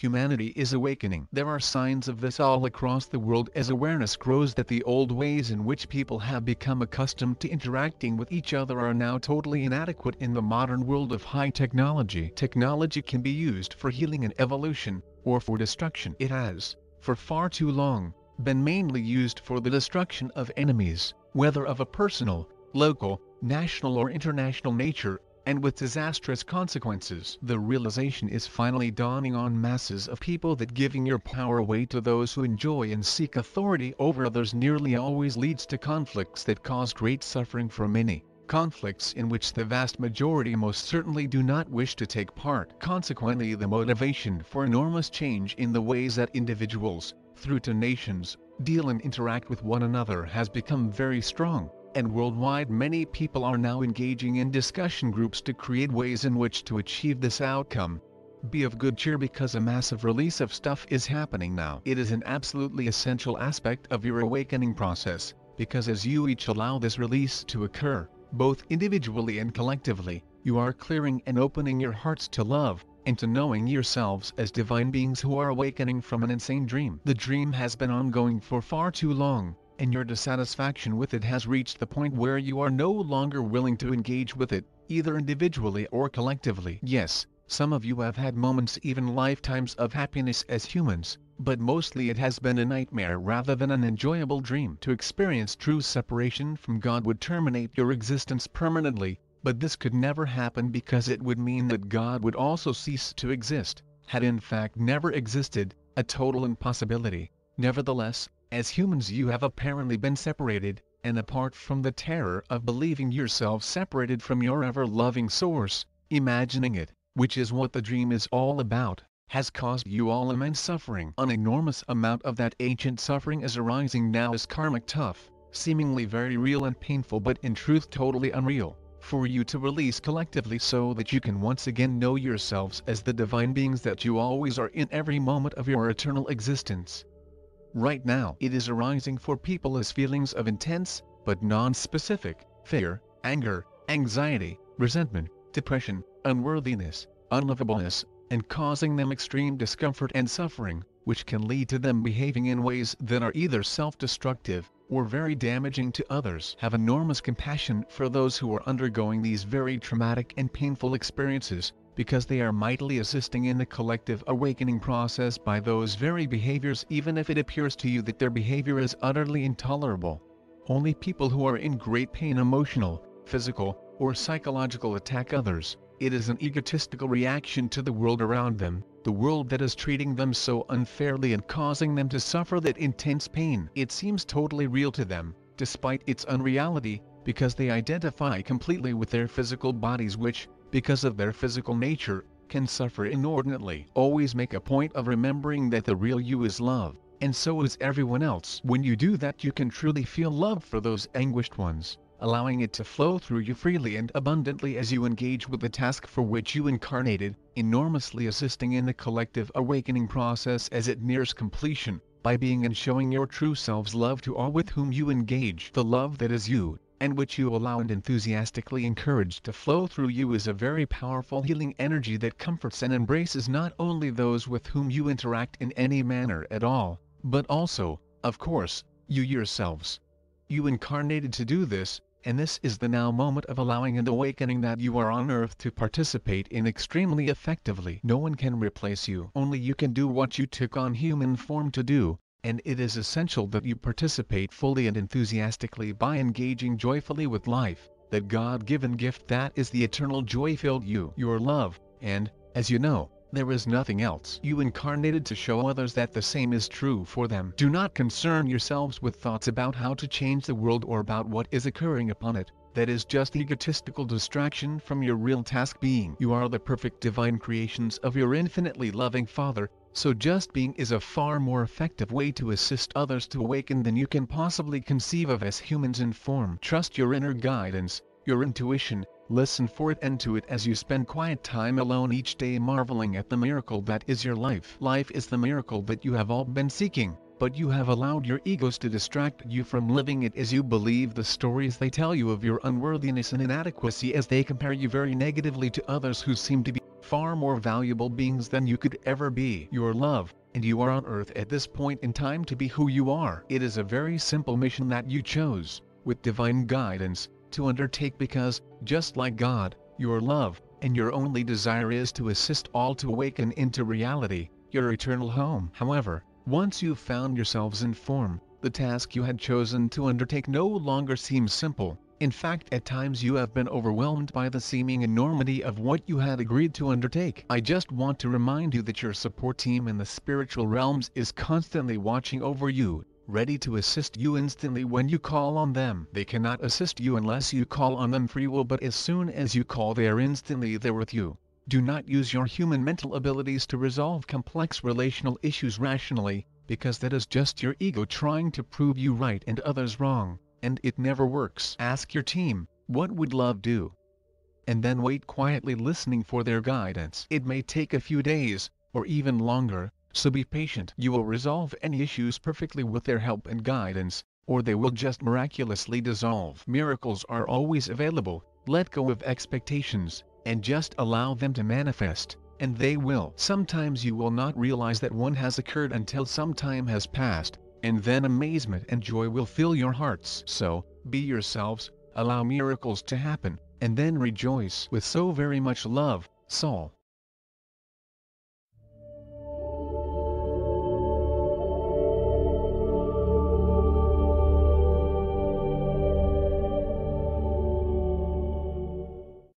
Humanity is awakening. There are signs of this all across the world as awareness grows that the old ways in which people have become accustomed to interacting with each other are now totally inadequate in the modern world of high technology. Technology can be used for healing and evolution, or for destruction. It has, for far too long, been mainly used for the destruction of enemies, whether of a personal, local, national or international nature, and with disastrous consequences. The realization is finally dawning on masses of people that giving your power away to those who enjoy and seek authority over others nearly always leads to conflicts that cause great suffering for many, conflicts in which the vast majority most certainly do not wish to take part. Consequently, the motivation for enormous change in the ways that individuals, through to nations, deal and interact with one another has become very strong. And worldwide many people are now engaging in discussion groups to create ways in which to achieve this outcome. Be of good cheer because a massive release of stuff is happening now. It is an absolutely essential aspect of your awakening process, because as you each allow this release to occur, both individually and collectively, you are clearing and opening your hearts to love, and to knowing yourselves as divine beings who are awakening from an insane dream. The dream has been ongoing for far too long, and your dissatisfaction with it has reached the point where you are no longer willing to engage with it, either individually or collectively. Yes, some of you have had moments, even lifetimes of happiness as humans, but mostly it has been a nightmare rather than an enjoyable dream. To experience true separation from God would terminate your existence permanently, but this could never happen because it would mean that God would also cease to exist, had in fact never existed, a total impossibility. Nevertheless, as humans you have apparently been separated, and apart from the terror of believing yourself separated from your ever-loving source, imagining it, which is what the dream is all about, has caused you all immense suffering. An enormous amount of that ancient suffering is arising now as karmic tough, seemingly very real and painful but in truth totally unreal, for you to release collectively so that you can once again know yourselves as the divine beings that you always are in every moment of your eternal existence. Right now it is arising for people as feelings of intense, but non-specific, fear, anger, anxiety, resentment, depression, unworthiness, unlovableness, and causing them extreme discomfort and suffering, which can lead to them behaving in ways that are either self-destructive, or very damaging to others. Have enormous compassion for those who are undergoing these very traumatic and painful experiences, because they are mightily assisting in the collective awakening process by those very behaviors, even if it appears to you that their behavior is utterly intolerable. Only people who are in great pain, emotional, physical, or psychological, attack others. It is an egotistical reaction to the world around them, the world that is treating them so unfairly and causing them to suffer that intense pain. It seems totally real to them, despite its unreality, because they identify completely with their physical bodies which, because of their physical nature, can suffer inordinately. Always make a point of remembering that the real you is love, and so is everyone else. When you do that you can truly feel love for those anguished ones, allowing it to flow through you freely and abundantly as you engage with the task for which you incarnated, enormously assisting in the collective awakening process as it nears completion, by being and showing your true selves love to all with whom you engage. The love that is you, and which you allow and enthusiastically encourage to flow through you, is a very powerful healing energy that comforts and embraces not only those with whom you interact in any manner at all, but also, of course, you yourselves. You incarnated to do this, and this is the now moment of allowing and awakening that you are on earth to participate in extremely effectively. No one can replace you. Only you can do what you took on human form to do, and it is essential that you participate fully and enthusiastically by engaging joyfully with life, that God-given gift that is the eternal joy-filled you, your love, and, as you know, there is nothing else. You incarnated to show others that the same is true for them. Do not concern yourselves with thoughts about how to change the world or about what is occurring upon it. That is just egotistical distraction from your real task. Being you are the perfect divine creations of your infinitely loving Father, so just being is a far more effective way to assist others to awaken than you can possibly conceive of as humans in form. Trust your inner guidance, your intuition, listen for it and to it as you spend quiet time alone each day marveling at the miracle that is your life. Life is the miracle that you have all been seeking, but you have allowed your egos to distract you from living it as you believe the stories they tell you of your unworthiness and inadequacy as they compare you very negatively to others who seem to be far more valuable beings than you could ever be. Your love, and you are on earth at this point in time to be who you are. It is a very simple mission that you chose, with divine guidance, to undertake because, just like God, your love, and your only desire is to assist all to awaken into reality, your eternal home. However, once you've found yourselves in form, the task you had chosen to undertake no longer seems simple. In fact, at times you have been overwhelmed by the seeming enormity of what you had agreed to undertake. I just want to remind you that your support team in the spiritual realms is constantly watching over you, ready to assist you instantly when you call on them. They cannot assist you unless you call on them free will, but as soon as you call, they are instantly there with you. Do not use your human mental abilities to resolve complex relational issues rationally, because that is just your ego trying to prove you right and others wrong, and it never works. Ask your team, what would love do? And then wait quietly, listening for their guidance. It may take a few days, or even longer, so be patient. You will resolve any issues perfectly with their help and guidance, or they will just miraculously dissolve. Miracles are always available. Let go of expectations, and just allow them to manifest, and they will. Sometimes you will not realize that one has occurred until some time has passed, and then amazement and joy will fill your hearts. So, be yourselves, allow miracles to happen, and then rejoice. With so very much love, Saul.